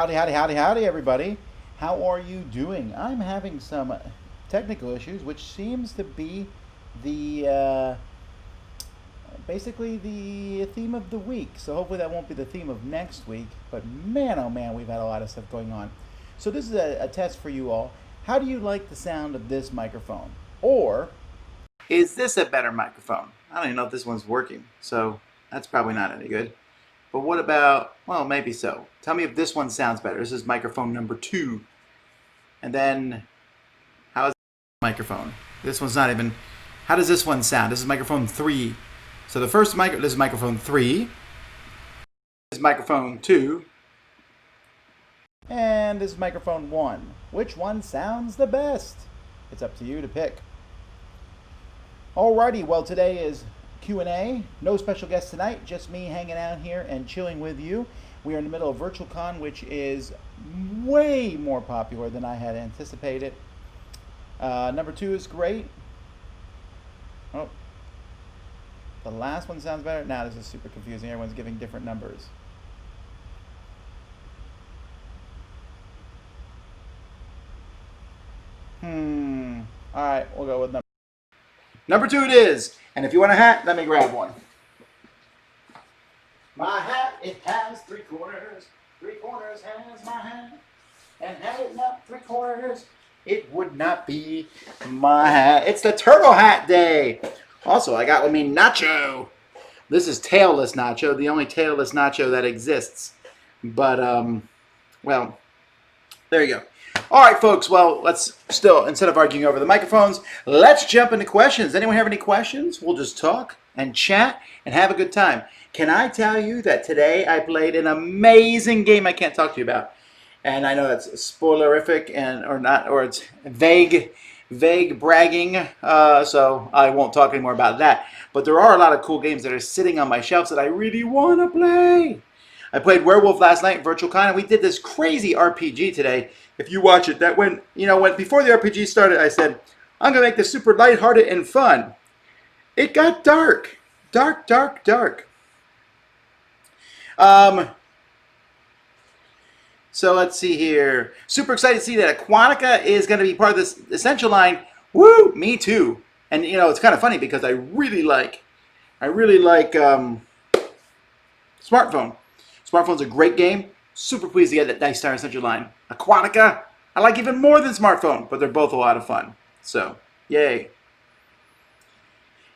Howdy, howdy, howdy, howdy, everybody. How are you doing? I'm having some technical issues, which seems to be the basically the theme of the week. So hopefully that won't be the theme of next week. But man, oh man, we've had a lot of stuff going on. So this is a test for you all. How do you like the sound of this microphone? Or is this a better microphone? I don't even know if this one's working, so that's probably not any good. But what about, well, maybe so. Tell me if this one sounds better. This is microphone number 2. And then, how is microphone? This one's not even, how does this one sound? This is microphone 3. So the first this is microphone 3. This is microphone 2. And this is microphone 1. Which one sounds the best? It's up to you to pick. Alrighty, well today is Q&A. No special guests tonight, just me hanging out here and chilling with you. We are in the middle of VirtualCon, which is way more popular than I had anticipated. Number 2 is great. Oh, the last one sounds better. Now this is super confusing. Everyone's giving different numbers. All right, we'll go with number 2 it is. And if you want a hat, let me grab one. My hat, it has 3 corners. 3 corners has my hat. And had it not 3 corners, it would not be my hat. It's the turtle hat day. Also, I got with me nacho. This is tailless nacho, the only tailless nacho that exists. But, well, there you go. All right, folks. Well, let's still, instead of arguing over the microphones, let's jump into questions. Anyone have any questions? We'll just talk and chat and have a good time. Can I tell you that today I played an amazing game I can't talk to you about? And I know that's spoilerific and or not, or it's vague bragging, so I won't talk anymore about that. But there are a lot of cool games that are sitting on my shelves that I really want to play. I played Werewolf last night in VirtualCon, and we did this crazy RPG today. If you watch it, that when before the RPG started, I said, I'm going to make this super lighthearted and fun. It got dark. Dark, dark, dark. So let's see here. Super excited to see that Aquatica is going to be part of this Essential line. Woo! Me too. And it's kind of funny because I really like Smartphone. Smartphone's a great game. Super pleased to get that Dice Star Essential line. Aquatica, I like even more than Smartphone, but they're both a lot of fun. So, yay.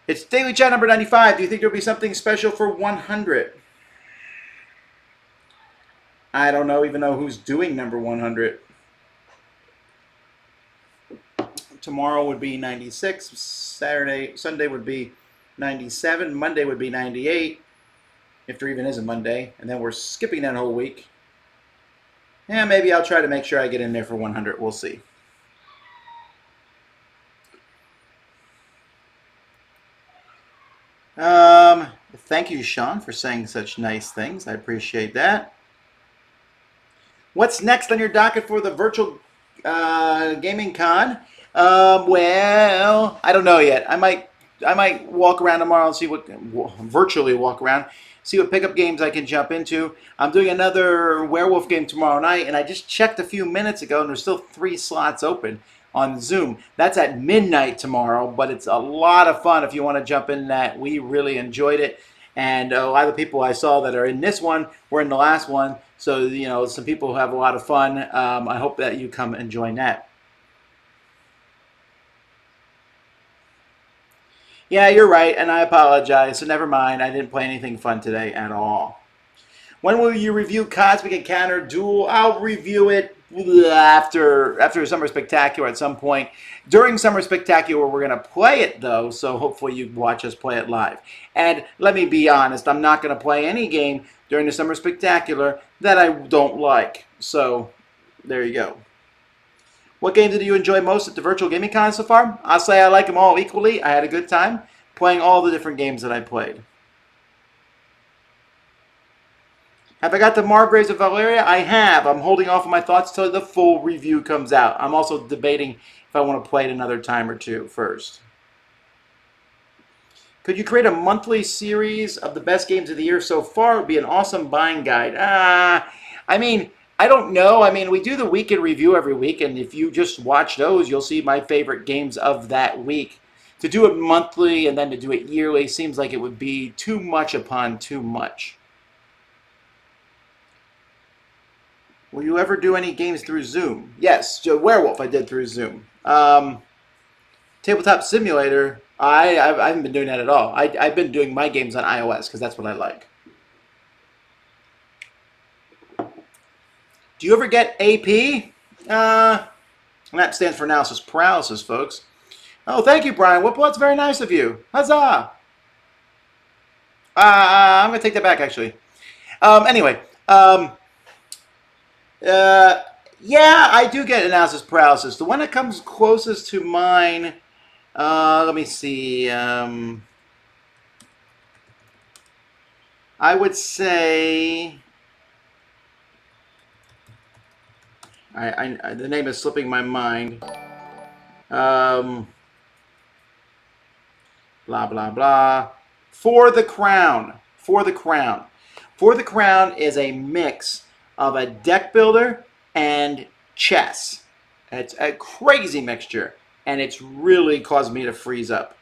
It's Daily Chat number 95. Do you think there'll be something special for 100? I don't even know who's doing number 100. Tomorrow would be 96. Sunday would be 97. Monday would be 98. If there even is a Monday. And then we're skipping that whole week. Yeah, maybe I'll try to make sure I get in there for 100. We'll see. Thank you, Sean, for saying such nice things. I appreciate that. What's next on your docket for the virtual gaming con? Well, I don't know yet. I might walk around tomorrow and see virtually walk around, see what pickup games I can jump into. I'm doing another werewolf game tomorrow night, and I just checked a few minutes ago, and there's still 3 slots open on Zoom. That's at midnight tomorrow, but it's a lot of fun if you want to jump in that. We really enjoyed it, and a lot of the people I saw that are in this one were in the last one, so some people have a lot of fun. I hope that you come and join that. Yeah, you're right, and I apologize, so never mind. I didn't play anything fun today at all. When will you review Cosmic Encounter Duel? I'll review it after Summer Spectacular at some point. During Summer Spectacular, we're going to play it, though, so hopefully you watch us play it live. And let me be honest, I'm not going to play any game during the Summer Spectacular that I don't like. So, there you go. What games did you enjoy most at the Virtual Gaming Con so far? I'll say I like them all equally. I had a good time playing all the different games that I played. Have I got the Margraves of Valeria? I have. I'm holding off on my thoughts till the full review comes out. I'm also debating if I want to play it another time or two first. Could you create a monthly series of the best games of the year so far? It would be an awesome buying guide. I mean, I don't know. I mean, we do the weekend review every week, and if you just watch those, you'll see my favorite games of that week. To do it monthly and then to do it yearly seems like it would be too much upon too much. Will you ever do any games through Zoom? Yes, Werewolf I did through Zoom. Tabletop Simulator, I haven't been doing that at all. I've been doing my games on iOS because that's what I like. Do you ever get AP? And that stands for analysis paralysis, folks. Oh, thank you, Brian. Well, that's very nice of you. Huzzah! I'm going to take that back, actually. Anyway, yeah, I do get analysis paralysis. The one that comes closest to mine, let me see. I would say... the name is slipping my mind. Blah, blah, blah. For the Crown. For the Crown. For the Crown is a mix of a deck builder and chess. It's a crazy mixture, and it's really caused me to freeze up.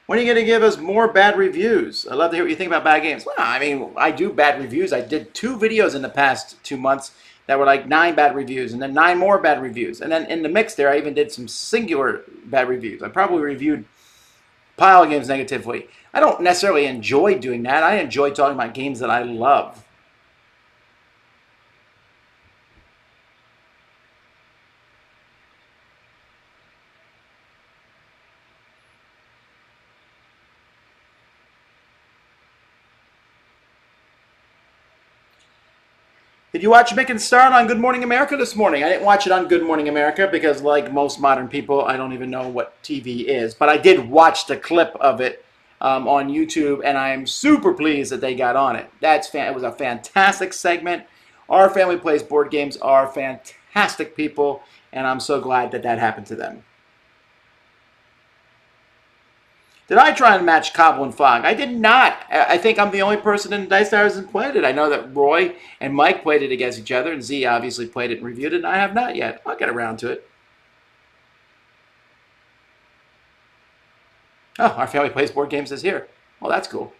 When are you going to give us more bad reviews? I'd love to hear what you think about bad games. Well, I mean, I do bad reviews. I did 2 videos in the past 2 months that were like 9 bad reviews, and then 9 more bad reviews. And then in the mix there, I even did some singular bad reviews. I probably reviewed a pile of games negatively. I don't necessarily enjoy doing that. I enjoy talking about games that I love. Did you watch Mick and Start on Good Morning America this morning? I didn't watch it on Good Morning America because, like most modern people, I don't even know what TV is. But I did watch the clip of it on YouTube, and I am super pleased that they got on it. It was a fantastic segment. Our family plays board games are fantastic people, and I'm so glad that that happened to them. Did I try and match Cobble and Fog? I did not. I think I'm the only person in Dice Towers that played it. I know that Roy and Mike played it against each other, and Z obviously played it and reviewed it, and I have not yet. I'll get around to it. Oh, our family plays board games is here. Well, that's cool.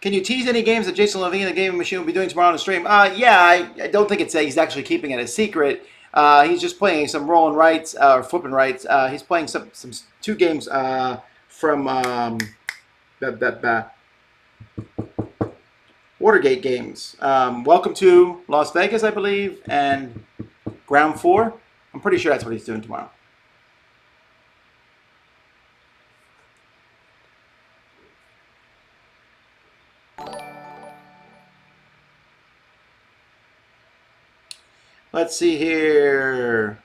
Can you tease any games that Jason Levine, the gaming machine, will be doing tomorrow on the stream? Yeah, I don't think he's actually keeping it a secret. He's just playing some roll and rights or flipping rights. He's playing some 2 games from Watergate games. Welcome to Las Vegas, I believe, and Ground Floor. I'm pretty sure that's what he's doing tomorrow. Let's see here.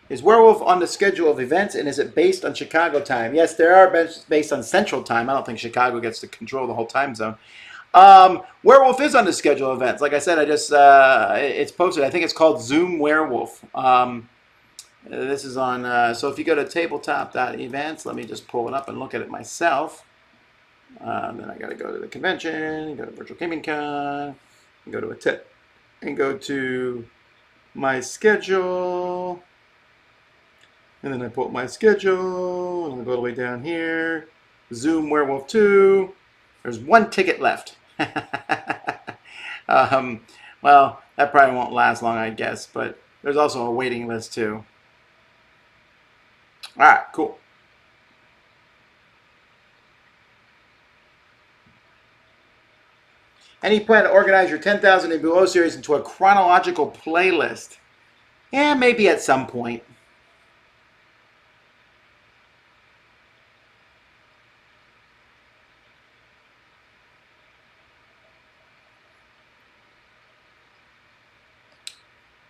Is Werewolf on the schedule of events, and is it based on Chicago time? Yes, there are based on Central time. I don't think Chicago gets to control the whole time zone. Werewolf is on the schedule of events. Like I said, it's posted. I think it's called Zoom Werewolf. This is on, so if you go to tabletop.events, let me just pull it up and look at it myself. Then I got to go to the convention, go to Virtual Gaming Con, and go to a tip, and go to my schedule. And then I pull up my schedule, and I go all the way down here. Zoom Werewolf 2. There's 1 ticket left. Well, that probably won't last long, I guess, but there's also a waiting list too. All right, cool. Any plan to organize your 10,000 and Below series into a chronological playlist? Yeah, maybe at some point.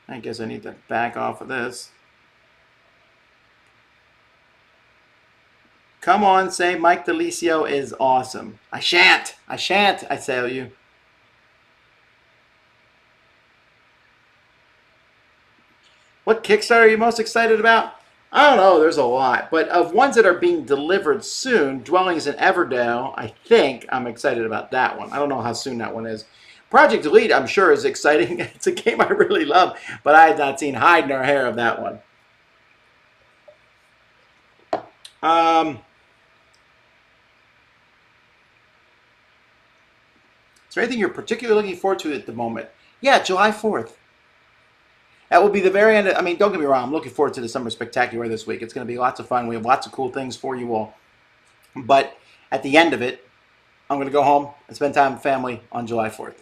I guess I need to back off of this. Come on, say Mike DeLisio is awesome. I shan't, I tell you. What Kickstarter are you most excited about? I don't know. There's a lot, but of ones that are being delivered soon, Dwellings in Everdale. I think I'm excited about that one. I don't know how soon that one is. Project Elite, I'm sure, is exciting. It's a game I really love, but I have not seen hide nor hair of that one. Um, is there anything you're particularly looking forward to at the moment? Yeah, July 4th. That will be the very end. I mean, don't get me wrong. I'm looking forward to the Summer Spectacular this week. It's going to be lots of fun. We have lots of cool things for you all. But at the end of it, I'm going to go home and spend time with family on July 4th.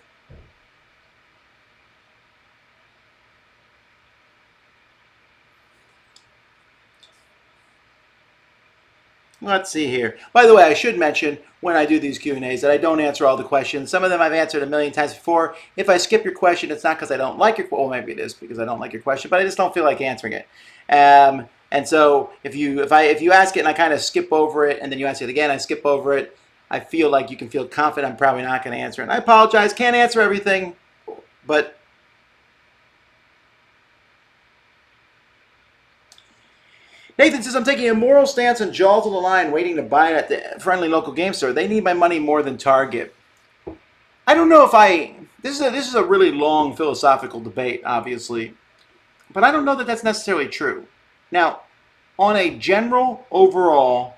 Let's see here. By the way, I should mention when I do these Q&As that I don't answer all the questions. Some of them I've answered a million times before. If I skip your question, it's not because I don't like your question. Well, maybe it is because I don't like your question, but I just don't feel like answering it. And so if you ask it and I kind of skip over it, and then you ask it again, I skip over it, I feel like you can feel confident I'm probably not going to answer it. And I apologize, can't answer everything, but Nathan says, I'm taking a moral stance on Jaws of the Lion, waiting to buy it at the friendly local game store. They need my money more than Target. I don't know if I. This is a really long philosophical debate, obviously, but I don't know that that's necessarily true. Now, on a general overall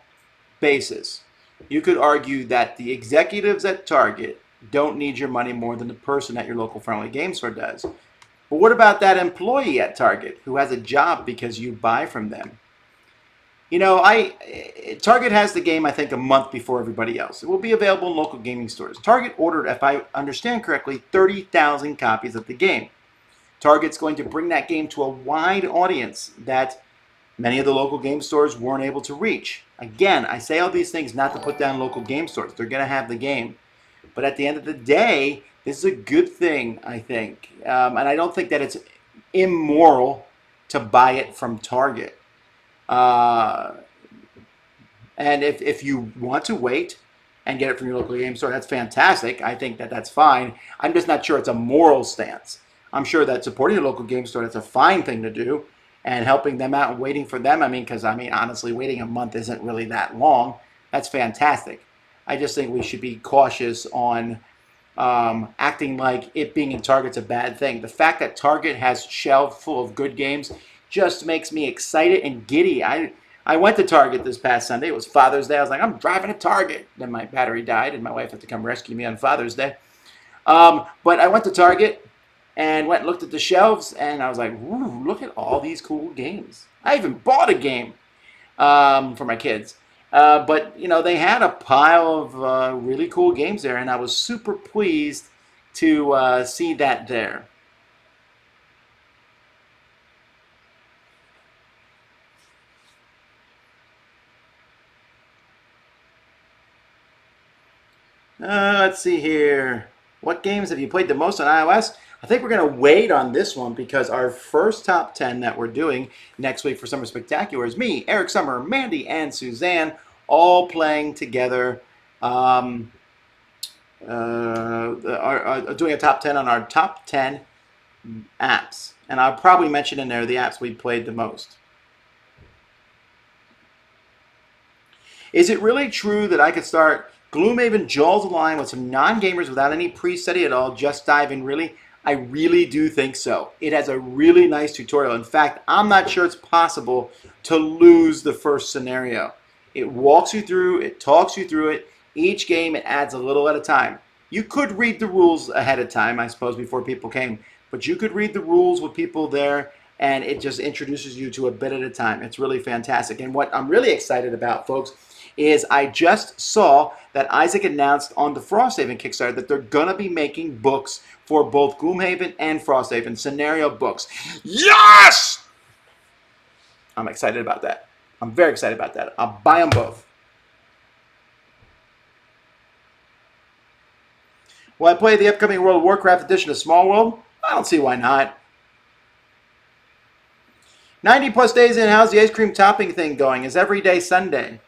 basis, you could argue that the executives at Target don't need your money more than the person at your local friendly game store does. But what about that employee at Target who has a job because you buy from them? You know, Target has the game, I think, a month before everybody else. It will be available in local gaming stores. Target ordered, if I understand correctly, 30,000 copies of the game. Target's going to bring that game to a wide audience that many of the local game stores weren't able to reach. Again, I say all these things not to put down local game stores. They're going to have the game. But at the end of the day, this is a good thing, I think. And I don't think that it's immoral to buy it from Target. And if you want to wait and get it from your local game store, that's fantastic. I think that that's fine. I'm just not sure it's a moral stance. I'm sure that supporting your local game store, that's a fine thing to do, and helping them out and waiting for them. Because honestly, waiting a month isn't really that long. That's fantastic. I just think we should be cautious on acting like it being in Target's a bad thing. The fact that Target has shelves full of good games just makes me excited and giddy. I went to Target this past Sunday. It was Father's Day. I was like, I'm driving to Target. Then my battery died, and my wife had to come rescue me on Father's Day. But I went to Target and went and looked at the shelves, and I was like, ooh, look at all these cool games. I even bought a game for my kids. But, they had a pile of really cool games there, and I was super pleased to see that there. Let's see here. What games have you played the most on iOS? I think we're going to wait on this one because our first top 10 that we're doing next week for Summer Spectacular is me, Eric Summer, Mandy, and Suzanne all playing together, doing a top 10 on our top 10 apps. And I'll probably mention in there the apps we played the most. Is it really true that I could start Gloomhaven Jaws of the Lion with some non-gamers without any pre-study at all, just dive in really? I really do think so. It has a really nice tutorial. In fact, I'm not sure it's possible to lose the first scenario. It walks you through, it talks you through it. Each game, it adds a little at a time. You could read the rules ahead of time, I suppose, before people came. But you could read the rules with people there, and it just introduces you to a bit at a time. It's really fantastic. And what I'm really excited about, folks, is I just saw that Isaac announced on the Frosthaven Kickstarter that they're going to be making books for both Gloomhaven and Frosthaven, scenario books. Yes! I'm excited about that. I'm very excited about that. I'll buy them both. Will I play the upcoming World of Warcraft edition of Small World? I don't see why not. 90 plus days in, how's the ice cream topping thing going? Is every day Sunday?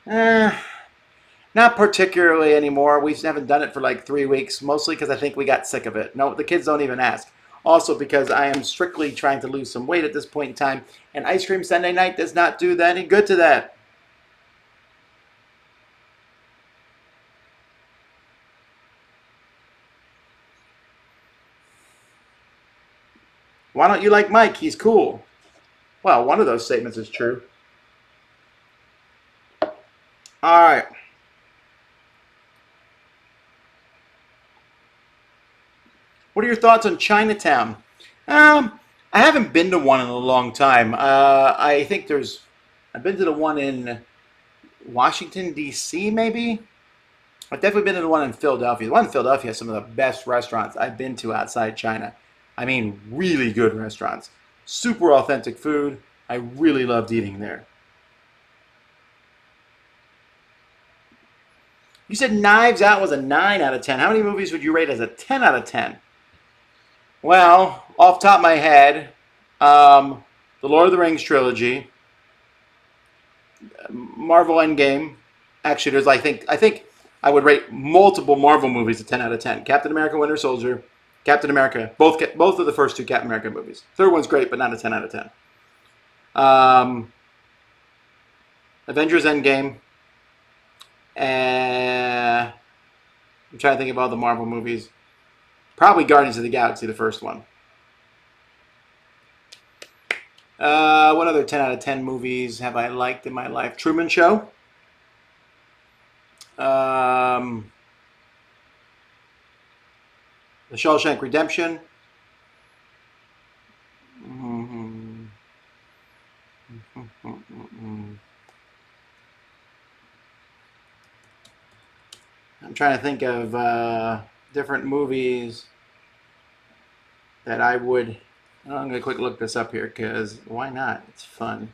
Not particularly anymore. We haven't done it for like 3 weeks, mostly because I think we got sick of it. No, the kids don't even ask. Also because I am strictly trying to lose some weight at this point in time, and ice cream Sunday night does not do that any good to that. Why don't you like Mike? He's cool. Well, one of those statements is true. All right. What are your thoughts on Chinatown? I haven't been to one in a long time. I think I've been to the one in Washington, D.C., maybe? I've definitely been to the one in Philadelphia. The one in Philadelphia has some of the best restaurants I've been to outside China. I mean, really good restaurants. Super authentic food. I really loved eating there. You said Knives Out was a 9 out of 10. How many movies would you rate as a 10 out of 10? Well, off the top of my head, the Lord of the Rings trilogy, Marvel Endgame. Actually, I think I would rate multiple Marvel movies a 10 out of 10. Captain America: Winter Soldier, Captain America, both of the first two Captain America movies. Third one's great, but not a 10 out of 10. Um, Avengers Endgame. I'm trying to think of all the Marvel movies. Probably Guardians of the Galaxy, the first one. What other 10 out of 10 movies have I liked in my life? Truman Show. Um, The Shawshank Redemption. Mm-hmm. I'm trying to think of different movies that I would. I'm going to quick look this up here because why not? It's fun.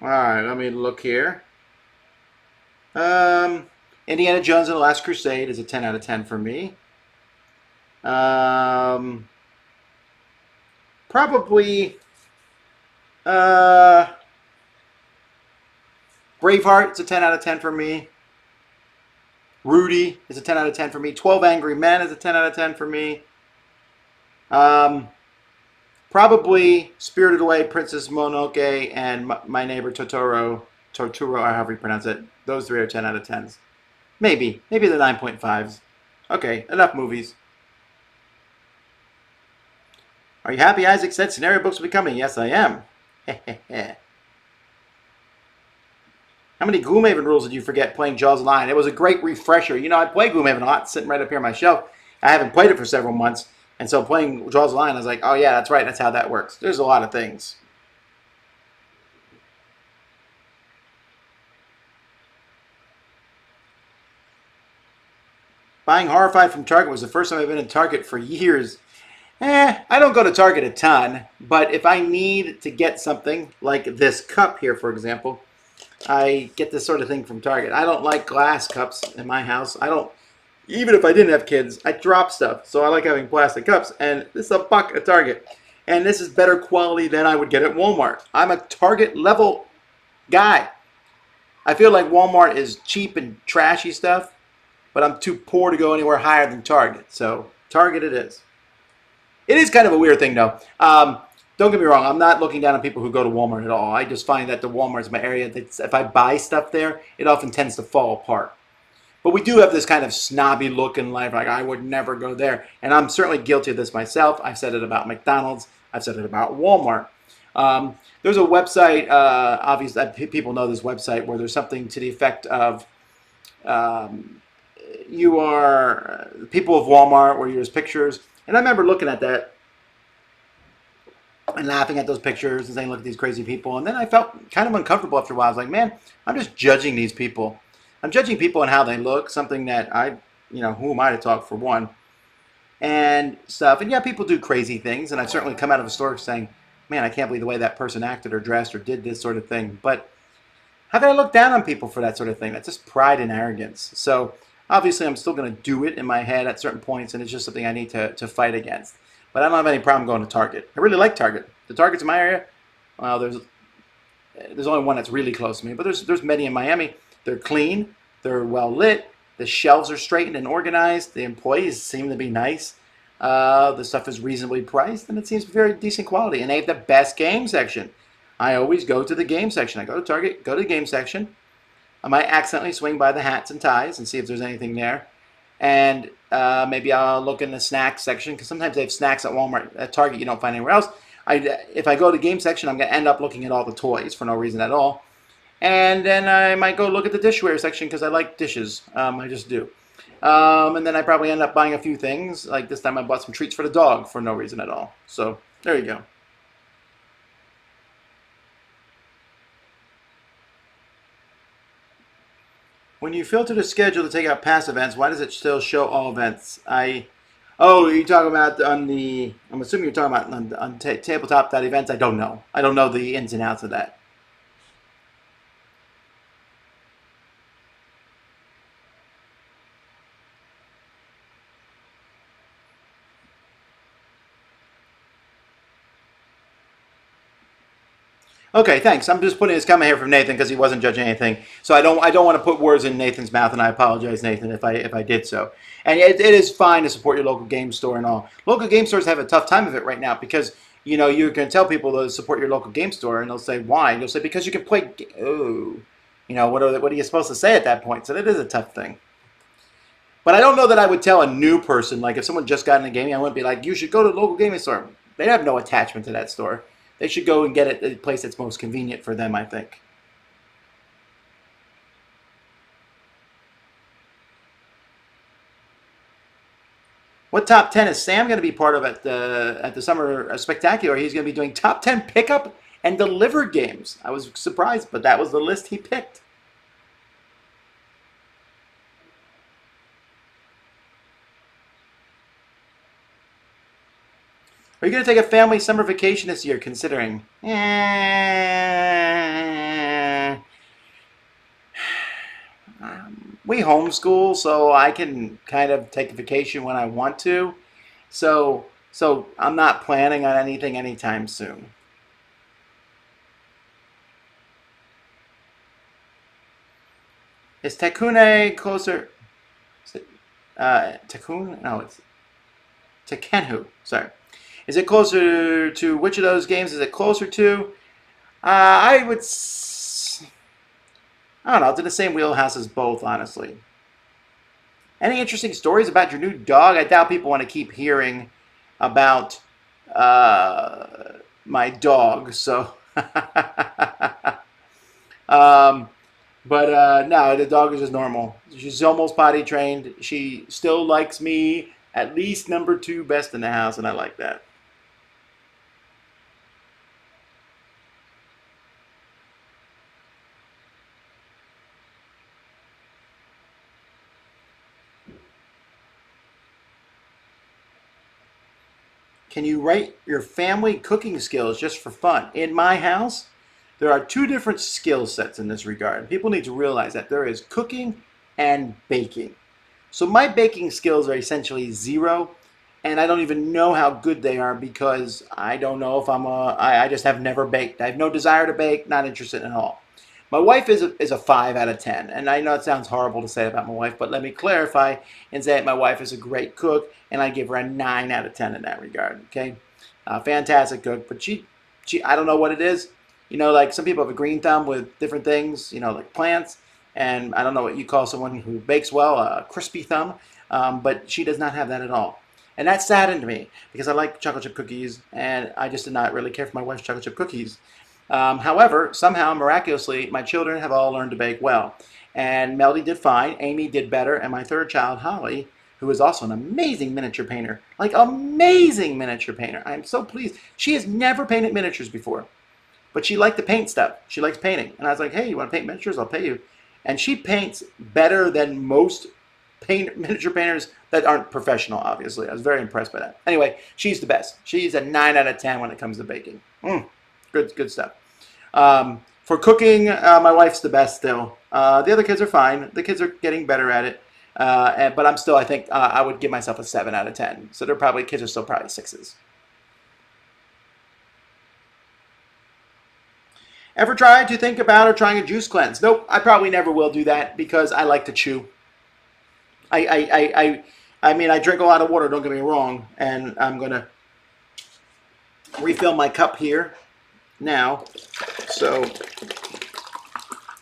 All right, let me look here. Indiana Jones and the Last Crusade is a 10 out of 10 for me. Probably uh, Braveheart is a 10 out of 10 for me. Rudy is a 10 out of 10 for me. 12 Angry Men is a 10 out of 10 for me. Um, Probably Spirited Away, Princess Mononoke, and My Neighbor Totoro, or however you pronounce it. Those three are 10 out of 10s. Maybe the 9.5s. Okay, enough movies. Are you happy Isaac said scenario books will be coming? Yes, I am. How many Gloomhaven rules did you forget playing Jaws of the Lion? It was a great refresher. You know, I play Gloomhaven a lot, sitting right up here on my shelf. I haven't played it for several months. And so playing Jaws of the Lion, I was like, oh yeah, that's right. That's how that works. There's a lot of things. Buying Horrified from Target was the first time I've been in Target for years. I don't go to Target a ton, but if I need to get something, like this cup here, for example, I get this sort of thing from Target. I don't like glass cups in my house. I don't, even if I didn't have kids, I drop stuff. So I like having plastic cups, and this is $1 at Target. And this is better quality than I would get at Walmart. I'm a Target level guy. I feel like Walmart is cheap and trashy stuff, but I'm too poor to go anywhere higher than Target. So Target it is. It is kind of a weird thing, though. Don't get me wrong. I'm not looking down on people who go to Walmart at all. I just find that the Walmart's my area. If I buy stuff there, it often tends to fall apart. But we do have this kind of snobby look in life, like I would never go there. And I'm certainly guilty of this myself. I've said it about McDonald's. I've said it about Walmart. There's a website, obviously, people know this website, where there's something to the effect of you are people of Walmart, where there's pictures. And I remember looking at that and laughing at those pictures and saying, look at these crazy people. And then I felt kind of uncomfortable after a while. I was like, man, I'm just judging these people. I'm judging people on how they look, something that who am I to talk, for one, and stuff. And yeah, people do crazy things. And I've certainly come out of a store saying, man, I can't believe the way that person acted or dressed or did this sort of thing. But how can I look down on people for that sort of thing? That's just pride and arrogance. So obviously I'm still going to do it in my head at certain points, and it's just something I need to fight against. But I don't have any problem going to Target. I really like Target. The Targets in my area, well, there's only one that's really close to me, but there's many in Miami. They're clean, they're well lit, the shelves are straightened and organized, the employees seem to be nice. The stuff is reasonably priced, and it seems very decent quality. And they have the best game section. I always go to the game section. I go to Target, go to the game section. I might accidentally swing by the hats and ties and see if there's anything there. And maybe I'll look in the snacks section, because sometimes they have snacks at Walmart. At Target, you don't find anywhere else. If I go to the game section, I'm going to end up looking at all the toys for no reason at all. And then I might go look at the dishware section because I like dishes. I just do. And then I probably end up buying a few things. Like this time I bought some treats for the dog for no reason at all. So there you go. When you filter the schedule to take out past events, why does it still show all events? Oh, you're talking about on the, I'm assuming you're talking about on tabletop.events. I don't know. I don't know the ins and outs of that. Okay, thanks. I'm just putting this comment here from Nathan because he wasn't judging anything. So I don't want to put words in Nathan's mouth, and I apologize, Nathan, if I did so. And it is fine to support your local game store and all. Local game stores have a tough time of it right now because you can tell people to support your local game store, and they'll say why? And you'll say because you can play. Oh, what are you supposed to say at that point? So that is a tough thing. But I don't know that I would tell a new person, like if someone just got into gaming, I wouldn't be like, you should go to the local gaming store. They have no attachment to that store. They should go and get it at the place that's most convenient for them, I think. What top 10 is Sam going to be part of at the Summer Spectacular? He's going to be doing top 10 pickup and delivered games. I was surprised, but that was the list he picked. Are you going to take a family summer vacation this year, considering? We homeschool, so I can kind of take a vacation when I want to. So I'm not planning on anything anytime soon. Is Tekune closer? Is it, Tekun? No, it's Tekenhu. Sorry. Is it closer to which of those games is it closer to? I would. I don't know. It's in the same wheelhouse as both, honestly. Any interesting stories about your new dog? I doubt people want to keep hearing about my dog. So, um, but no, the dog is just normal. She's almost potty trained. She still likes me at least number two best in the house, and I like that. Can you rate your family cooking skills just for fun? In my house, there are two different skill sets in this regard. People need to realize that there is cooking and baking. So my baking skills are essentially zero, and I don't even know how good they are because I don't know if I just have never baked. I have no desire to bake, not interested at all. My wife is a 5 out of 10, and I know it sounds horrible to say about my wife, but let me clarify and say that my wife is a great cook, and I give her a 9 out of 10 in that regard. Okay, fantastic cook, but she I don't know what it is. Like some people have a green thumb with different things, like plants, and I don't know what you call someone who bakes well, a crispy thumb, but she does not have that at all. And that saddened me because I like chocolate chip cookies, and I just did not really care for my wife's chocolate chip cookies. However, somehow, miraculously, my children have all learned to bake well. And Melody did fine, Amy did better, and my third child, Holly, who is also an amazing miniature painter, like amazing miniature painter. I am so pleased. She has never painted miniatures before, but she liked to paint stuff. She likes painting. And I was like, hey, you want to paint miniatures? I'll pay you. And she paints better than most miniature painters that aren't professional, obviously. I was very impressed by that. Anyway, she's the best. She's a 9 out of 10 when it comes to baking. Good stuff. For cooking, my wife's the best still. The other kids are fine. The kids are getting better at it. But I'm still, I think, I would give myself a 7 out of 10. So kids are still probably 6s. Ever tried to think about or trying a juice cleanse? Nope, I probably never will do that because I like to chew. I mean, I drink a lot of water. Don't get me wrong, and I'm gonna refill my cup here now. So,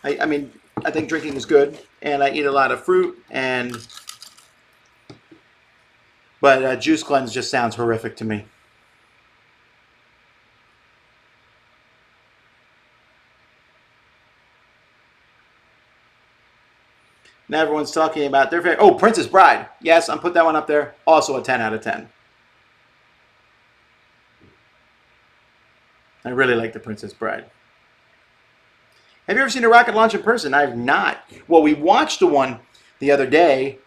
I mean, I think drinking is good, and I eat a lot of fruit, but juice cleanse just sounds horrific to me. Now everyone's talking about their favorite. Oh, Princess Bride. Yes, I'm put that one up there. Also a 10 out of 10. I really like the Princess Bride. Have you ever seen a rocket launch in person? I've not. Well, we watched the one the other day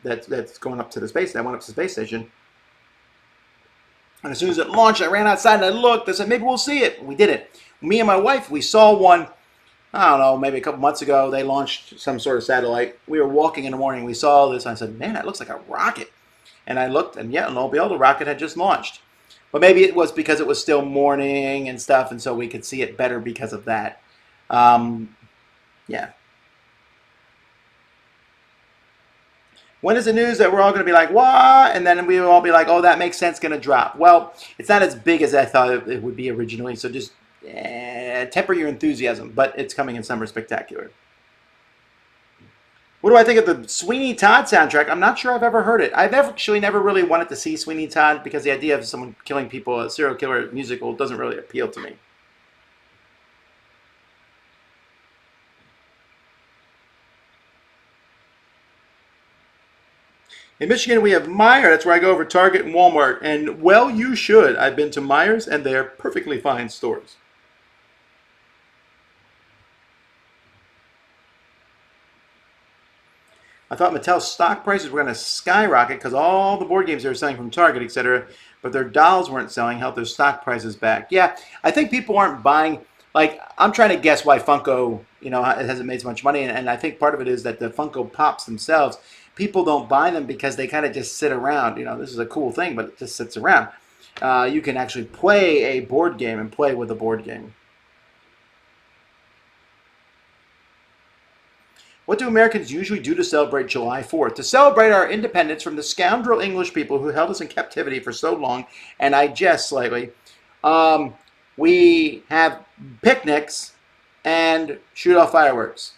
that's going up to the space. That went up to the space station. And as soon as it launched, I ran outside and I looked. I said, maybe we'll see it. We didn't. Me and my wife, we saw one, I don't know, maybe a couple months ago. They launched some sort of satellite. We were walking in the morning. We saw this. And I said, man, that looks like a rocket. And I looked, and yeah, lo and behold, the rocket had just launched. But maybe it was because it was still morning and stuff, and so we could see it better because of that. Um, yeah. When is the news that we're all going to be like, what? And then we will all be like, oh, that makes sense, going to drop. Well, it's not as big as I thought it would be originally, so just temper your enthusiasm. But it's coming in Summer Spectacular. What do I think of the Sweeney Todd soundtrack? I'm not sure I've ever heard it. I've actually never really wanted to see Sweeney Todd because the idea of someone killing people, a serial killer musical, doesn't really appeal to me. In Michigan, we have Meijer. That's where I go over Target and Walmart. And, well, you should. I've been to Meijer's, and they're perfectly fine stores. I thought Mattel's stock prices were going to skyrocket because all the board games they were selling from Target, etc., but their dolls weren't selling, helped their stock prices back. Yeah, I think people aren't buying. Like, I'm trying to guess why Funko, it hasn't made so much money, and I think part of it is that the Funko Pops themselves, people don't buy them because they kind of just sit around. This is a cool thing, but it just sits around. You can actually play a board game and play with a board game. What do Americans usually do to celebrate July 4th? To celebrate our independence from the scoundrel English people who held us in captivity for so long, and I jest slightly, we have picnics and shoot off fireworks.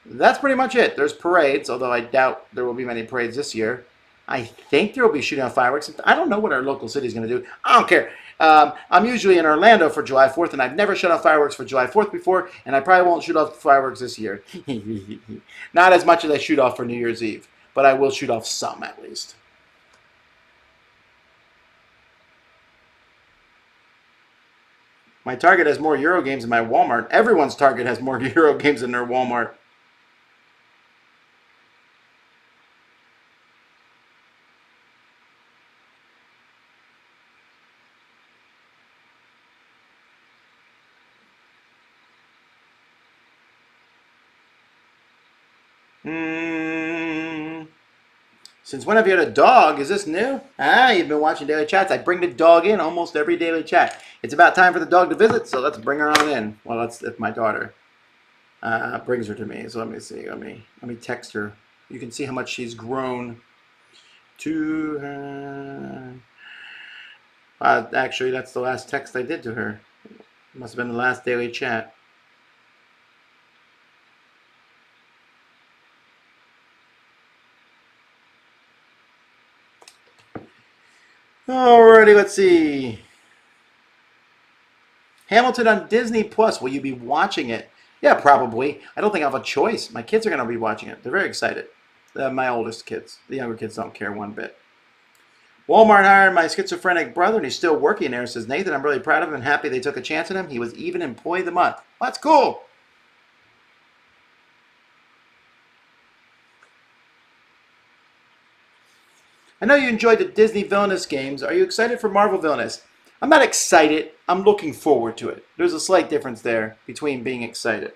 That's pretty much it. There's parades, although I doubt there will be many parades this year. I think there will be shooting off fireworks. I don't know what our local city is going to do. I don't care. I'm usually in Orlando for July 4th, and I've never shut off fireworks for July 4th before, and I probably won't shoot off fireworks this year. Not as much as I shoot off for New Year's Eve, but I will shoot off some at least. My Target has more Euro games than my Walmart. Everyone's Target has more Euro games than their Walmart. Since when have you had a dog? Is this new? You've been watching Daily Chats. I bring the dog in almost every Daily Chat. It's about time for the dog to visit, so let's bring her on in. Well, that's if my daughter brings her to me. So let me see. Let me text her. You can see how much she's grown to her. Actually, that's the last text I did to her. It must have been the last Daily Chat. Alrighty, let's see. Hamilton on Disney Plus. Will you be watching it? Yeah, probably. I don't think I have a choice. My kids are going to be watching it. They're very excited. My oldest kids. The younger kids don't care one bit. Walmart hired my schizophrenic brother, and he's still working there, says Nathan. I'm really proud of him and happy they took a chance on him. He was even Employee of the Month. Well, that's cool. I know you enjoyed the Disney Villainous games. Are you excited for Marvel Villainous? I'm not excited. I'm looking forward to it. There's a slight difference there between being excited.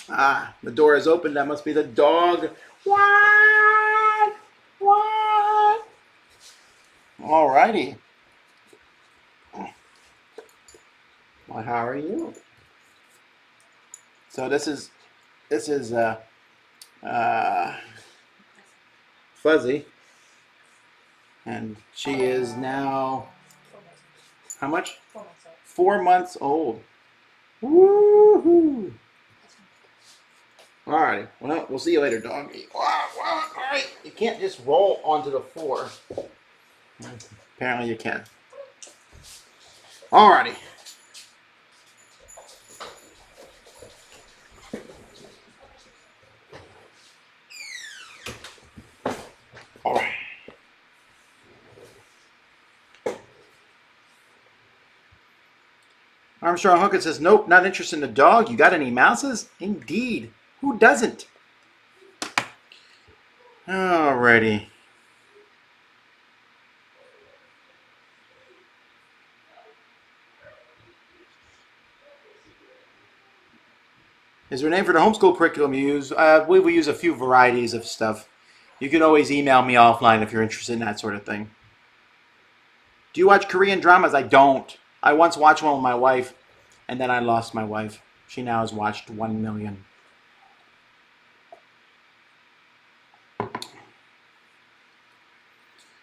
The door is open. That must be the dog. What? What? Alrighty. Well, how are you? So this is uh, Fuzzy, and she is now how much? 4 months old. Woohoo! Alrighty. Well, we'll see you later, doggy. Alright. You can't just roll onto the floor. Apparently you can. Alrighty. Alright. Armstrong Hookett says, nope, not interested in the dog. You got any mouses? Indeed. Who doesn't? Alrighty. Is there a name for the homeschool curriculum you use? We use a few varieties of stuff. You can always email me offline if you're interested in that sort of thing. Do you watch Korean dramas? I don't. I once watched one with my wife, and then I lost my wife. She now has watched 1 million.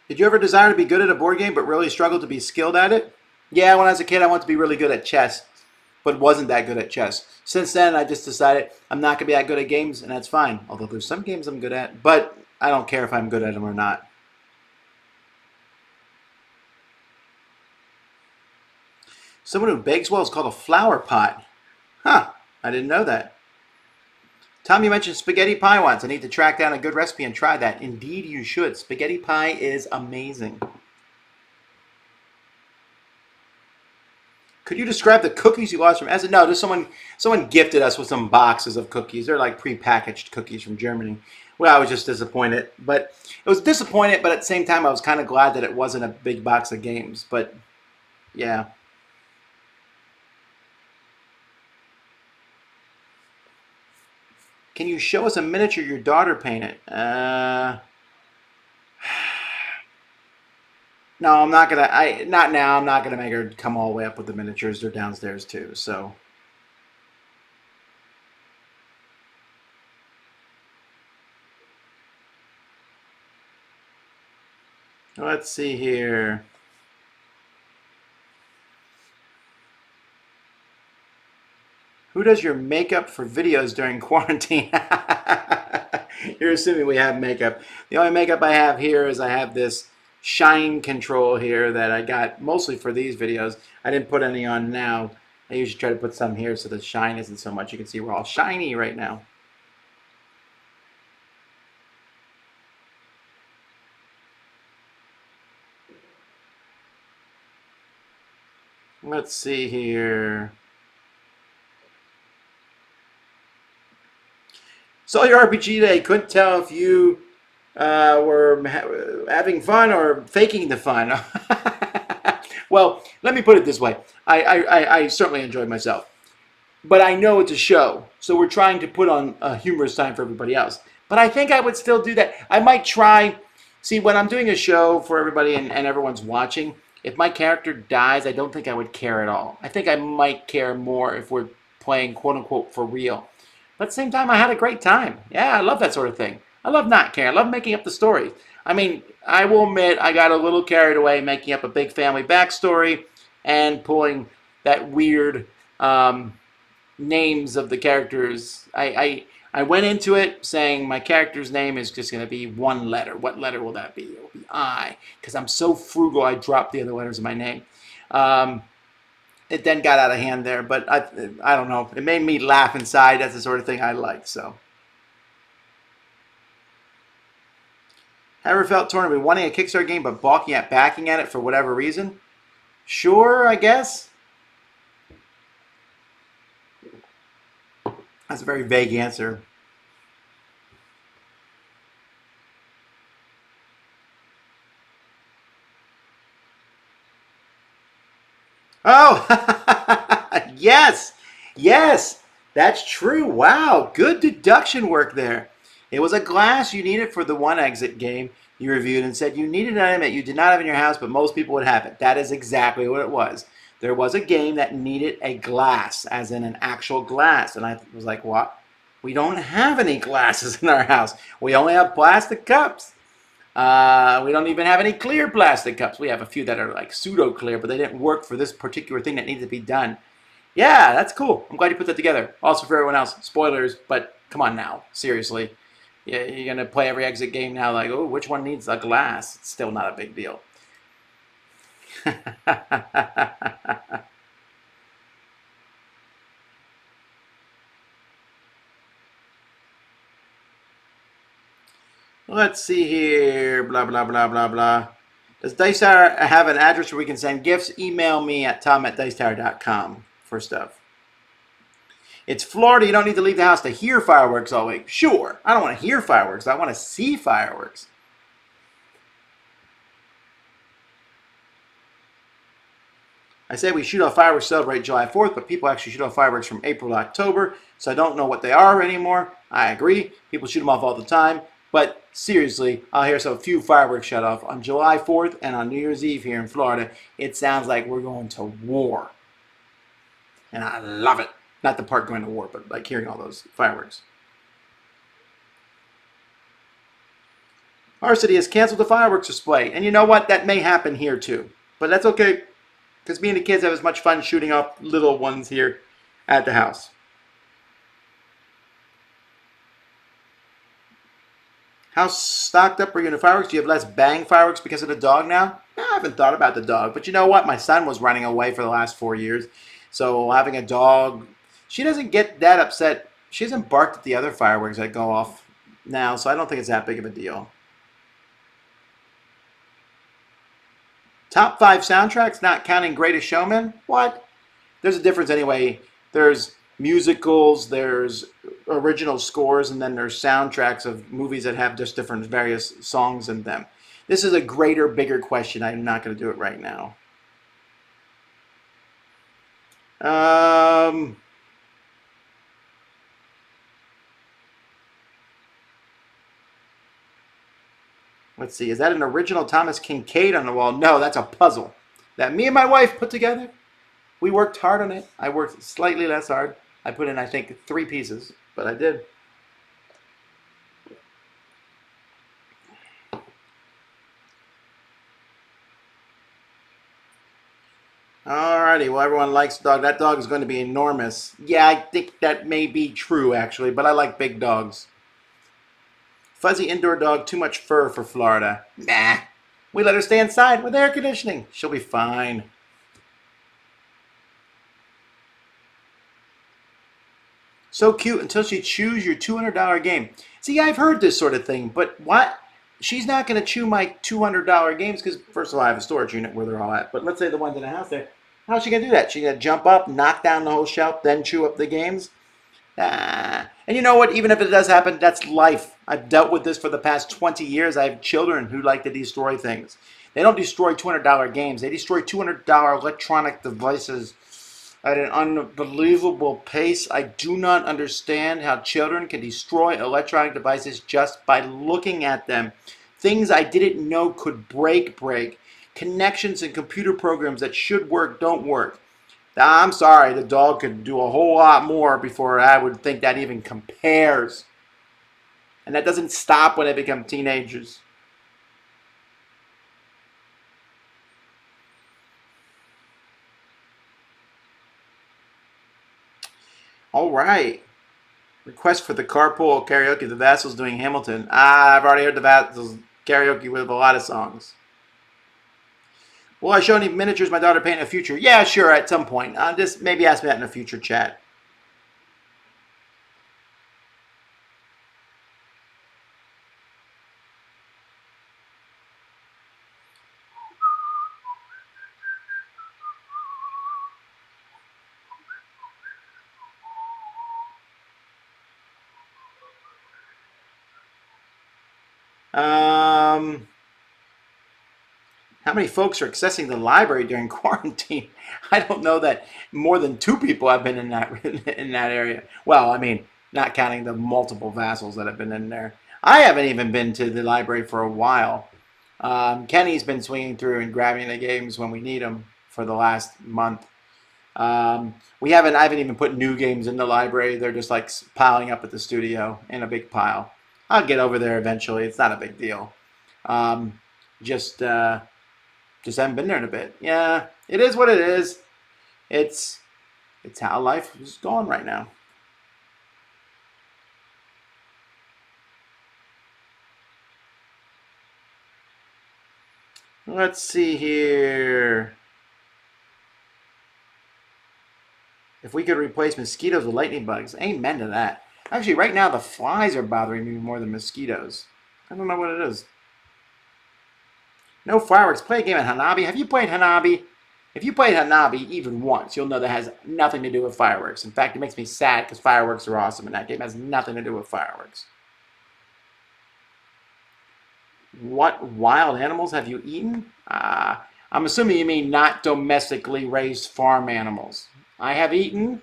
Did you ever desire to be good at a board game but really struggle to be skilled at it? Yeah, when I was a kid, I wanted to be really good at chess, but wasn't that good at chess. Since then, I just decided I'm not going to be that good at games, and that's fine. Although there's some games I'm good at, but I don't care if I'm good at them or not. Someone who bakes well is called a flower pot. Huh, I didn't know that. Tom, you mentioned spaghetti pie once. I need to track down a good recipe and try that. Indeed, you should. Spaghetti pie is amazing. Could you describe the cookies you lost from Essen? No, there's someone gifted us with some boxes of cookies. They're like prepackaged cookies from Germany. Well, I was just disappointed. But it was disappointed, but at the same time, I was kind of glad that it wasn't a big box of games. But, yeah. Can you show us a miniature your daughter painted? No, I'm not gonna. Not now. I'm not gonna make her come all the way up with the miniatures. They're downstairs too. So let's see here. Who does your makeup for videos during quarantine? You're assuming we have makeup. The only makeup I have here is I have this shine control here that I got mostly for these videos. I didn't put any on now. I usually try to put some here so the shine isn't so much. You can see we're all shiny right now. Let's see here. Saw your RPG today. Couldn't tell if you were having fun or faking the fun. Well, let me put it this way. I certainly enjoyed myself. But I know it's a show, so we're trying to put on a humorous time for everybody else. But I think I would still do that. I might try. See, when I'm doing a show for everybody and everyone's watching, if my character dies, I don't think I would care at all. I think I might care more if we're playing quote-unquote for real. But at the same time, I had a great time. Yeah, I love that sort of thing. I love not caring. I love making up the story. I mean, I will admit I got a little carried away making up a big family backstory and pulling that weird names of the characters. I went into it saying my character's name is just going to be one letter. What letter will that be? It will be I, because I'm so frugal I dropped the other letters of my name. It then got out of hand there, but I don't know. It made me laugh inside. That's the sort of thing I like. So, ever felt torn between wanting a Kickstarter game but balking at backing at it for whatever reason? Sure, I guess. That's a very vague answer. Oh, yes, yes, that's true. Wow, good deduction work there. It was a glass you needed for the one exit game you reviewed and said you needed an item that you did not have in your house, but most people would have it. That is exactly what it was. there was a game that needed a glass, as in an actual glass. And I was like, what? We don't have any glasses in our house. We only have plastic cups. We don't even have any clear plastic cups. We have a few that are like pseudo clear, but they didn't work for this particular thing that needed to be done. Yeah, that's cool. I'm glad you put that together. Also for everyone else, spoilers, but come on now, seriously. Yeah, you're gonna play every exit game now like, oh, which one needs a glass? It's still not a big deal. Let's see here. Blah, blah, blah, blah, blah. Does Dice Tower have an address where we can send gifts? Email me at tom@dicetower.com for stuff. It's Florida. You don't need to leave the house to hear fireworks all week. Sure. I don't want to hear fireworks. I want to see fireworks. I say we shoot off fireworks to celebrate July 4th, but people actually shoot off fireworks from April to October, so I don't know what they are anymore. I agree. People shoot them off all the time. But seriously, I'll hear a few fireworks shut off on July 4th and on New Year's Eve here in Florida. It sounds like we're going to war. And I love it. Not the part going to war, but like hearing all those fireworks. Our city has canceled the fireworks display. And you know what? That may happen here too. But that's okay. Because me and the kids have as much fun shooting off little ones here at the house. How stocked up are you in fireworks? Do you have less bang fireworks because of the dog now? No, I haven't thought about the dog. But you know what? My son was running away for the last 4 years. So having a dog, she doesn't get that upset. She hasn't barked at the other fireworks that go off now. So I don't think it's that big of a deal. Top 5 soundtracks, not counting Greatest Showman? What? There's a difference anyway. There's musicals, there's original scores, and then there's soundtracks of movies that have just different various songs in them. This is a greater, bigger question. I'm not going to do it right now. Let's see. Is that an original Thomas Kincaid on the wall? No, that's a puzzle that me and my wife put together. We worked hard on it. I worked slightly less hard. I put in, I think, 3 pieces, but I did. Alrighty, well, everyone likes the dog. That dog is going to be enormous. Yeah, I think that may be true, actually, but I like big dogs. Fuzzy indoor dog, too much fur for Florida. Nah, we let her stay inside with air conditioning. She'll be fine. So cute until she chews your $200 game. See, I've heard this sort of thing, but what? She's not going to chew my $200 games because, first of all, I have a storage unit where they're all at. But let's say the ones in the house there. How's she going to do that? She's going to jump up, knock down the whole shelf, then chew up the games? And you know what? Even if it does happen, that's life. I've dealt with this for the past 20 years. I have children who like to destroy things. They don't destroy $200 games. They destroy $200 electronic devices at an unbelievable pace. I do not understand how children can destroy electronic devices just by looking at them. Things I didn't know could break. Connections and computer programs that should work don't work. I'm sorry, the dog could do a whole lot more before I would think that even compares. And that doesn't stop when they become teenagers. All right. Request for the carpool karaoke. The Vasel's doing Hamilton. I've already heard the Vasel's karaoke with a lot of songs. Will I show any miniatures my daughter paint in the future? Yeah, sure, at some point. Just maybe ask me that in a future chat. How many folks are accessing the library during quarantine? I don't know that more than 2 people have been in that area. Well, I mean, not counting the multiple Vasels that have been in there. I haven't even been to the library for a while. Kenny's been swinging through and grabbing the games when we need them for the last month. I haven't even put new games in the library. They're just like piling up at the studio in a big pile. I'll get over there eventually. It's not a big deal. Um, just just haven't been there in a bit. Yeah, it is what it is. It's it's how life is going right now. Let's see here. If we could replace mosquitoes with lightning bugs, amen to that. Actually, right now the flies are bothering me more than mosquitoes. I don't know what it is. No fireworks. Play a game of Hanabi. Have you played Hanabi? If you played Hanabi even once, you'll know that has nothing to do with fireworks. In fact, it makes me sad because fireworks are awesome, and that game has nothing to do with fireworks. What wild animals have you eaten? I'm assuming you mean not domestically raised farm animals. I have eaten,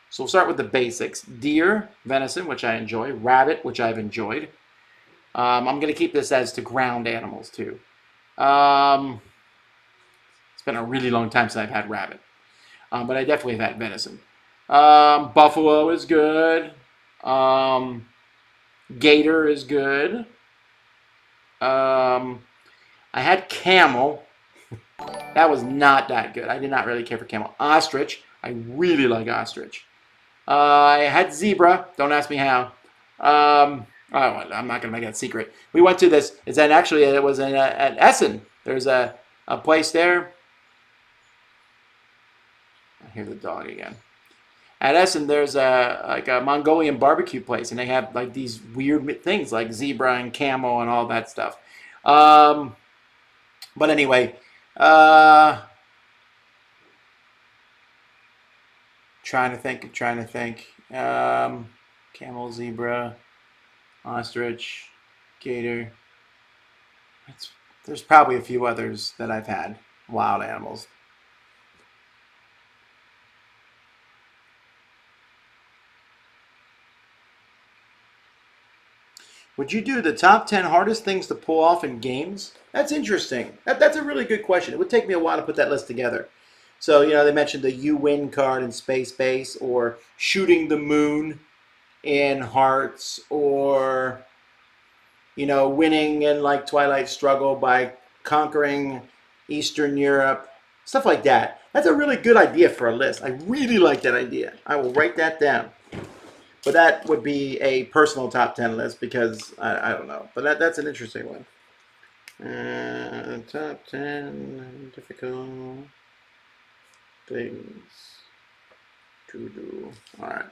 so we'll start with the basics. Deer, venison, which I enjoy. Rabbit, which I've enjoyed. I'm going to keep this as to ground animals, too. It's been a really long time since I've had rabbit. But I definitely have had venison. Buffalo is good. Gator is good. I had camel. That was not that good. I did not really care for camel. Ostrich. I really like ostrich. I had zebra. Don't ask me how. I'm not going to make that secret. We went to this. It was at Essen. There's a place there. I hear the dog again. At Essen, there's a Mongolian barbecue place, and they have like these weird things like zebra and camel and all that stuff. But anyway, trying to think. Camel, zebra, ostrich, gator. There's probably a few others that I've had. Wild animals. Would you do the top 10 hardest things to pull off in games? That's interesting. That's a really good question. It would take me a while to put that list together. So, they mentioned the You Win card in Space Base, or shooting the moon in Hearts, or, winning in like Twilight Struggle by conquering Eastern Europe, stuff like that. That's a really good idea for a list. I really like that idea. I will write that down. But that would be a personal top 10 list because I don't know. But that's an interesting one. Top 10 difficult things to do. All right.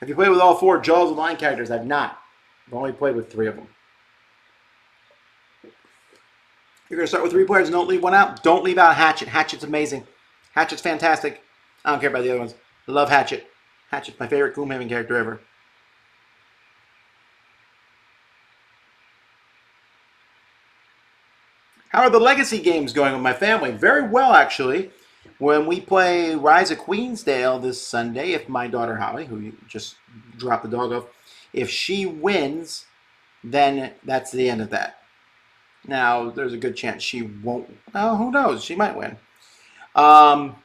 Have you played with all 4 Jaws of the Lion characters? I've not. I've only played with 3 of them. You're going to start with 3 players and don't leave one out? Don't leave out Hatchet. Hatchet's amazing. Hatchet's fantastic. I don't care about the other ones. I love Hatchet. Hatchet's my favorite Gloomhaven character ever. How are the Legacy games going with my family? Very well, actually. When we play Rise of Queensdale this Sunday, if my daughter Holly, who just dropped the dog off, if she wins, then that's the end of that. Now, there's a good chance she won't. Well, who knows? She might win. And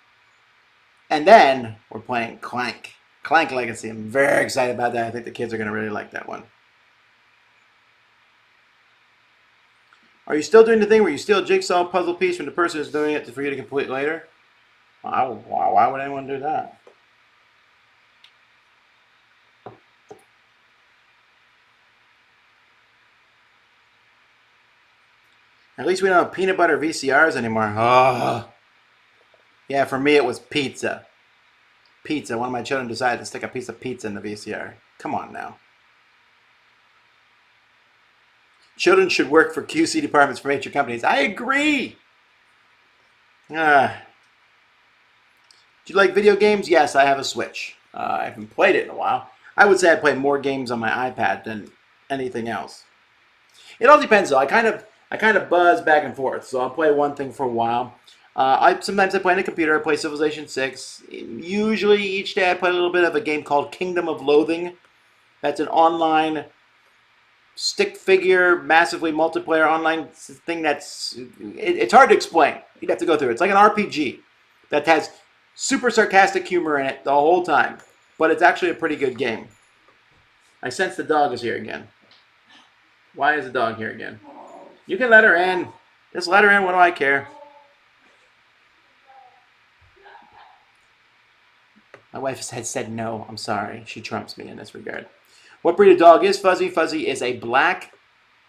then we're playing Clank. Clank Legacy. I'm very excited about that. I think the kids are going to really like that one. Are you still doing the thing where you steal a jigsaw puzzle piece from the person who's doing it for you to complete later? Why would anyone do that? At least we don't have peanut butter VCRs anymore. Oh. Yeah, for me it was pizza. Pizza. One of my children decided to stick a piece of pizza in the VCR. Come on now. Children should work for QC departments for major companies. I agree. Do you like video games? Yes, I have a Switch. I haven't played it in a while. I would say I play more games on my iPad than anything else. It all depends, though. I kind of buzz back and forth. So I'll play one thing for a while. Sometimes I play on a computer. I play Civilization 6. Usually each day I play a little bit of a game called Kingdom of Loathing. That's an online stick figure, massively multiplayer online thing it's hard to explain. You'd have to go through it. It's like an RPG that has super sarcastic humor in it the whole time. But it's actually a pretty good game. I sense the dog is here again. Why is the dog here again? You can let her in. Just let her in. What do I care? My wife has said no. I'm sorry. She trumps me in this regard. What breed of dog is Fuzzy? Fuzzy is a black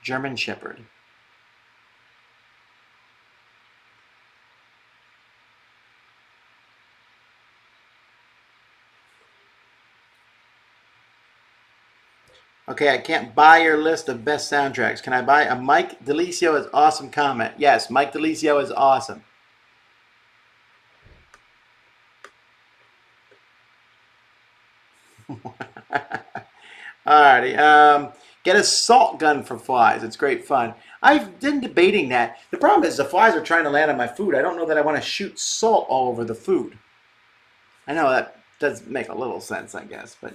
German Shepherd. Okay, I can't buy your list of best soundtracks. Can I buy a Mike Delisio is awesome comment? Yes, Mike Delisio is awesome. Alrighty. Get a salt gun for flies. It's great fun. I've been debating that. The problem is the flies are trying to land on my food. I don't know that I want to shoot salt all over the food. I know that does make a little sense, I guess, but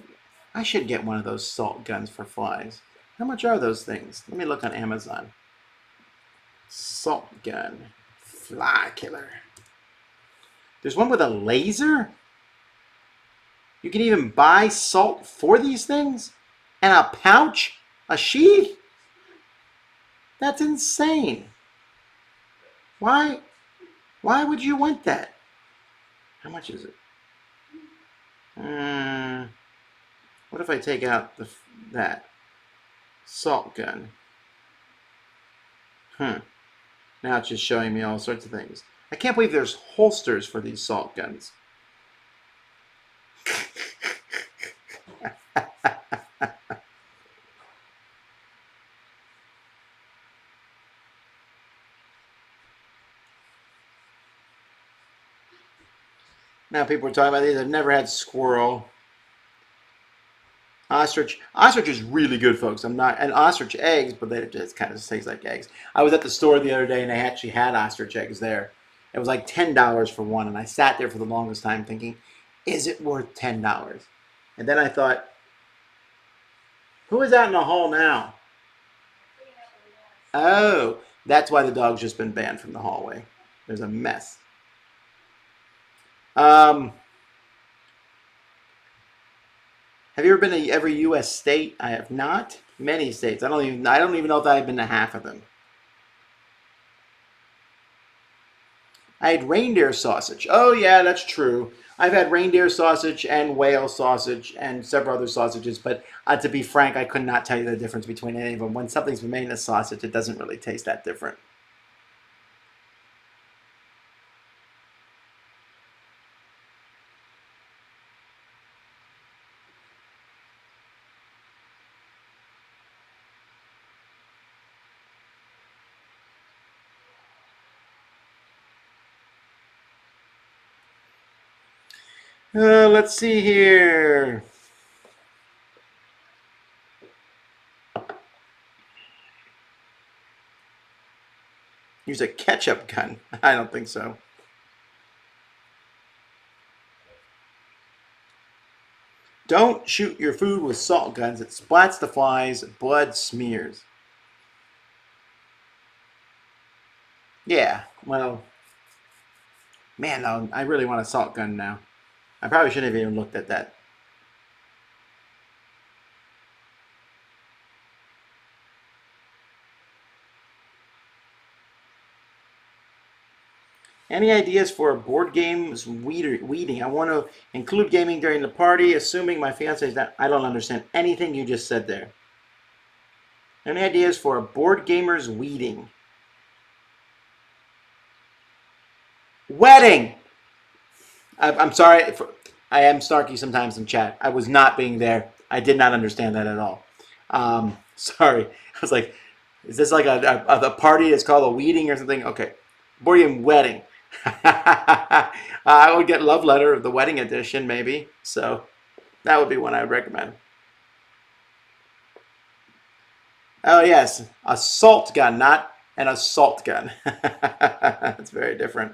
I should get one of those salt guns for flies. How much are those things? Let me look on Amazon. Salt gun. Fly killer. There's one with a laser? You can even buy salt for these things? And a pouch? A sheath? That's insane. Why would you want that? How much is it? What if I take out that salt gun? Now it's just showing me all sorts of things. I can't believe there's holsters for these salt guns. Now people are talking about these. I've never had squirrel. Ostrich. Ostrich is really good, folks. And ostrich eggs, but they just kind of taste like eggs. I was at the store the other day and they actually had ostrich eggs there. It was like $10 for one, and I sat there for the longest time thinking, is it worth $10? And then I thought, who is out in the hall now? Oh, that's why the dog's just been banned from the hallway. There's a mess. Have you ever been to every U.S. state? I have not. Many states. I don't even know if I've been to half of them. I had reindeer sausage. Oh yeah, that's true. I've had reindeer sausage and whale sausage and several other sausages, but to be frank, I could not tell you the difference between any of them. When something's been made in a sausage, it doesn't really taste that different. Let's see here. Use a ketchup gun. I don't think so. Don't shoot your food with salt guns. It splats the flies. Blood smears. Yeah, well, man, no, I really want a salt gun now. I probably shouldn't have even looked at that. Any ideas for board games weeding? I want to include gaming during the party, assuming my fiance is not. I don't understand anything you just said there. Any ideas for board gamers weeding? Wedding! I'm sorry. I am snarky sometimes in chat. I was not being there. I did not understand that at all. Sorry. I was like, is this like a party that's called a weeding or something? Okay. Board game wedding. I would get Love Letter, the wedding edition, maybe. So that would be one I would recommend. Oh, yes. A salt gun, not an assault gun. That's very different.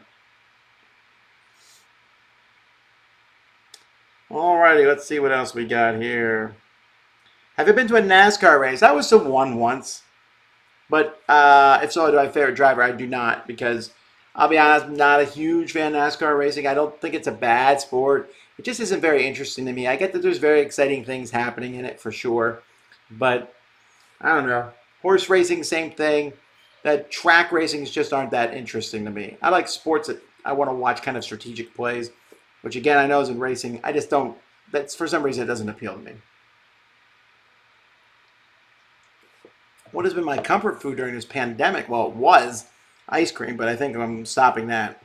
Alrighty, let's see what else we got here. Have you been to a NASCAR race? I was to one once. But if so, do I have a favorite driver? I do not, because I'll be honest, I'm not a huge fan of NASCAR racing. I don't think it's a bad sport. It just isn't very interesting to me. I get that there's very exciting things happening in it for sure, but I don't know. Horse racing, same thing. That track racings just aren't that interesting to me. I like sports that I want to watch kind of strategic plays, which again I know is in racing. I just don't. That's for some reason it doesn't appeal to me. What has been my comfort food during this pandemic? Well, it was ice cream, but I think I'm stopping that.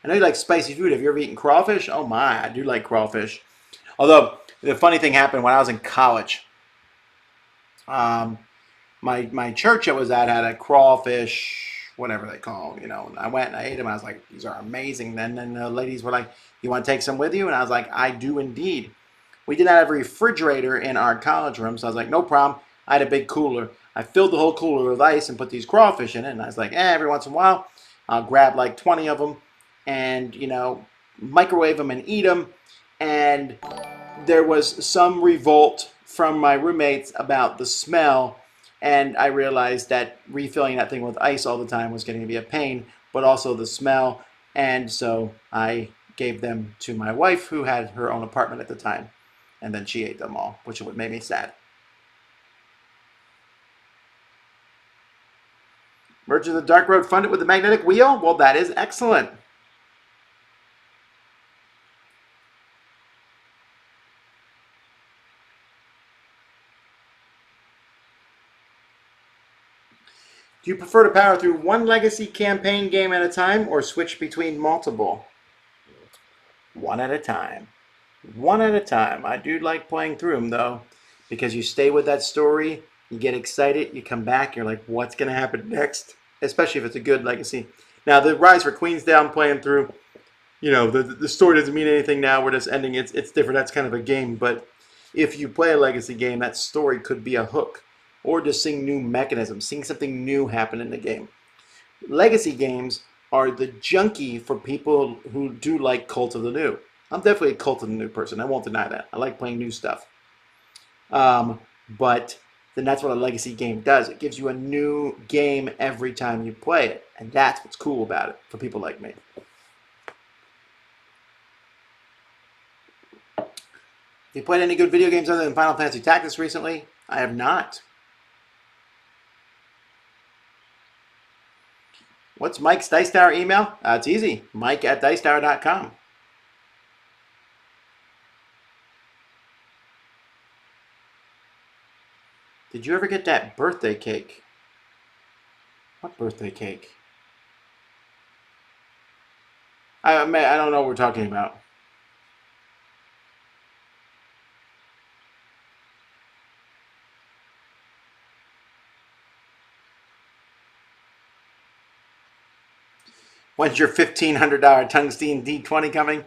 I know you like spicy food. Have you ever eaten crawfish? Oh my, I do like crawfish. Although the funny thing happened when I was in college. Um, my church I was at had a crawfish, whatever they call them, And I went and I ate them. I was like, these are amazing. Then the ladies were like, you want to take some with you? And I was like, I do indeed. We did not have a refrigerator in our college room, so I was like, no problem. I had a big cooler. I filled the whole cooler with ice and put these crawfish in it. And I was like, every once in a while, I'll grab like 20 of them and, microwave them and eat them. And there was some revolt from my roommates about the smell. And I realized that refilling that thing with ice all the time was getting to be a pain, but also the smell. And so I gave them to my wife, who had her own apartment at the time. And then she ate them all, which would make me sad. Merge of the Dark Road funded with the magnetic wheel? Well, that is excellent. Do you prefer to power through one legacy campaign game at a time or switch between multiple? One at a time. One at a time. I do like playing through them, though, because you stay with that story, you get excited, you come back, you're like, what's going to happen next? Especially if it's a good legacy. Now, the Rise for Queensdale I'm playing through, the story doesn't mean anything now. We're just ending. It's different. That's kind of a game. But if you play a legacy game, that story could be a hook, or just seeing new mechanisms, seeing something new happen in the game. Legacy games are the junkie for people who do like Cult of the New. I'm definitely a Cult of the New person. I won't deny that. I like playing new stuff. But then that's what a legacy game does. It gives you a new game every time you play it. And that's what's cool about it for people like me. Have you played any good video games other than Final Fantasy Tactics recently? I have not. What's Mike's Dice Tower email? It's easy. Mike@dicetower.com. Did you ever get that birthday cake? What birthday cake? I don't know what we're talking about. When's your $1,500 tungsten D20 coming?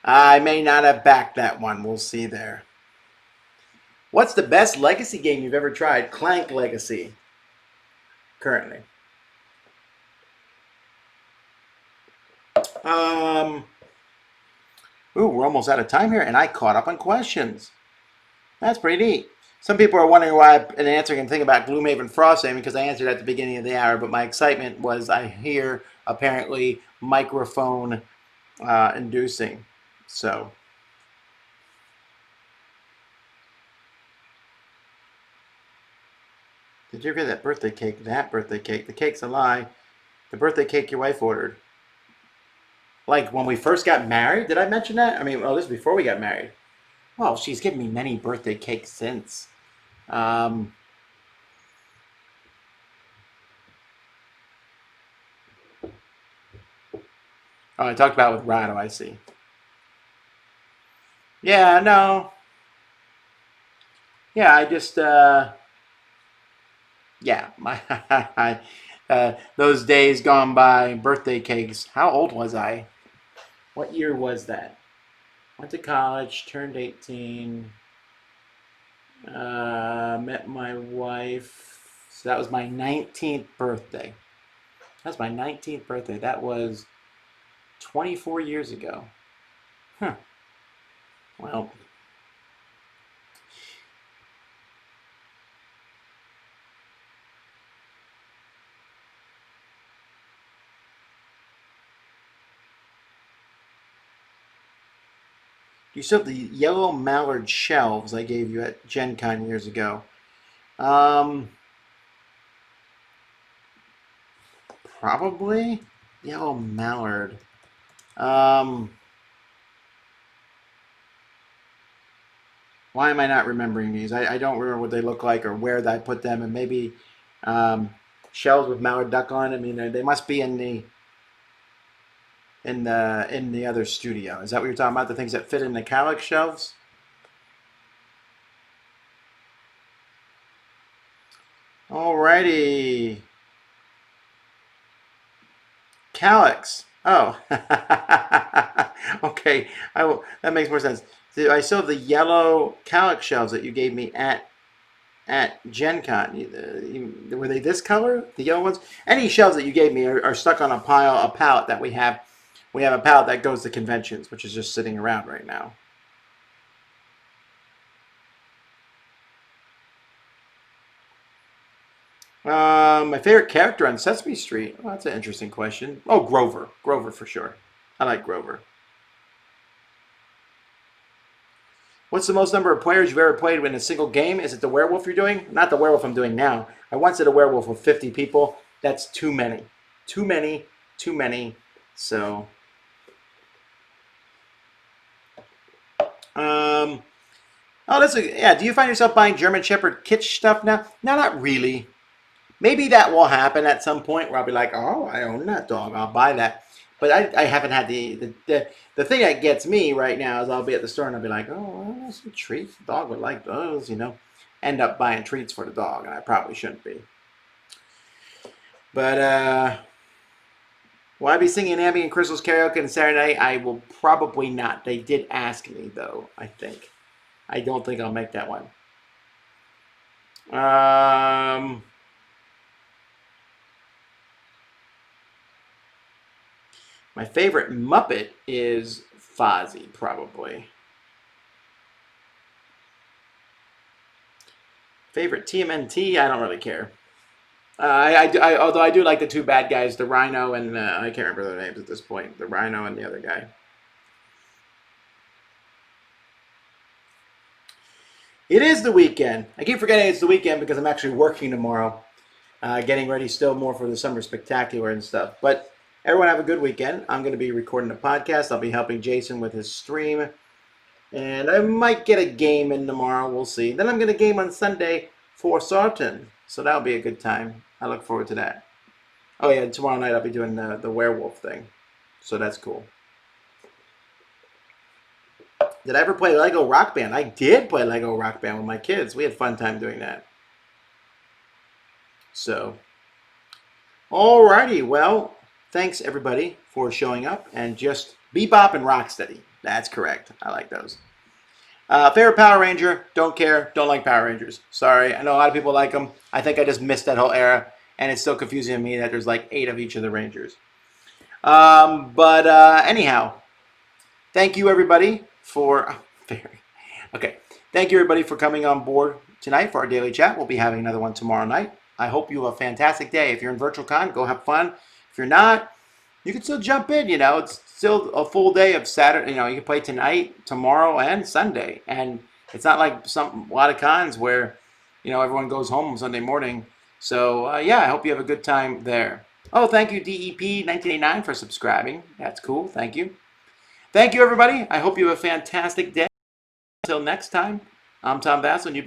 I may not have backed that one. We'll see there. What's the best legacy game you've ever tried? Clank Legacy. Currently. We're almost out of time here, and I caught up on questions. That's pretty neat. Some people are wondering why an answer can think about Gloomhaven Frosthaven, because I answered at the beginning of the hour, but my excitement was I hear apparently microphone inducing. So. Did you ever get that birthday cake? That birthday cake. The cake's a lie. The birthday cake your wife ordered. Like when we first got married? Did I mention that? I mean, well, this is before we got married. Well, she's given me many birthday cakes since. Oh, I talked about it with Rado, I see. Yeah, no. Yeah, I just, yeah, those days gone by, birthday cakes. How old was I? What year was that? Went to college, turned 18, met my wife. So that was my 19th birthday. That's my 19th birthday. That was 24 years ago. Huh. Well, You still have the yellow mallard shelves I gave you at Gen Con years ago. Probably yellow mallard. Why am I not remembering these? I don't remember what they look like or where I put them, and maybe shells with mallard duck on. I mean, they must be in the other studio. Is that what you're talking about? The things that fit in the Calyx shelves? Alrighty. Calyx. Oh. Okay. That makes more sense. I still have the yellow Calyx shells that you gave me at Gen Con. Were they this color? The yellow ones? Any shells that you gave me are stuck on a pallet that we have. We have a pallet that goes to conventions, which is just sitting around right now. My favorite character on Sesame Street? Well, that's an interesting question. Oh, Grover. Grover for sure. I like Grover. What's the most number of players you've ever played in a single game? Is it the werewolf you're doing? Not the werewolf I'm doing now. I once did a werewolf with 50 people. That's too many. Too many. Too many. So, oh, yeah. Do you find yourself buying German Shepherd kitsch stuff now? No, not really. Maybe that will happen at some point where I'll be like, oh, I own that dog. I'll buy that. But I haven't had the thing that gets me right now is I'll be at the store and I'll be like, oh, well, some treats. The dog would like those, you know. End up buying treats for the dog, and I probably shouldn't be. But will I be singing Abby and Crystal's karaoke on Saturday night? I will probably not. They did ask me, though, I think. I don't think I'll make that one. My favorite Muppet is Fozzie, probably. Favorite TMNT? I don't really care. Although I do like the two bad guys, the Rhino and I can't remember their names at this point. The Rhino and the other guy. It is the weekend. I keep forgetting it's the weekend because I'm actually working tomorrow, getting ready still more for the Summer Spectacular and stuff. But everyone have a good weekend. I'm going to be recording a podcast. I'll be helping Jason with his stream. And I might get a game in tomorrow. We'll see. Then I'm going to game on Sunday for Sarton. So that'll be a good time. I look forward to that. Oh, yeah. Tomorrow night I'll be doing the werewolf thing. So that's cool. Did I ever play Lego Rock Band? I did play Lego Rock Band with my kids. We had fun time doing that. So, alrighty. Well, thanks everybody for showing up and just bebop and rocksteady. That's correct. I like those. Favorite Power Ranger? Don't care. Don't like Power Rangers. Sorry. I know a lot of people like them. I think I just missed that whole era, and it's still confusing to me that there's like 8 of each of the Rangers. Anyhow, thank you everybody for Thank you everybody for coming on board tonight for our daily chat. We'll be having another one tomorrow night. I hope you have a fantastic day. If you're in Virtual Con, go have fun. If you're not, you can still jump in. You know, it's still a full day of Saturday. You know, you can play tonight, tomorrow, and Sunday. And it's not like a lot of cons where, you know, everyone goes home on Sunday morning. So yeah, I hope you have a good time there. Oh, thank you DEP 1989 for subscribing. That's cool. Thank you. Thank you everybody. I hope you have a fantastic day. Until next time, I'm Tom Vasel, and you've been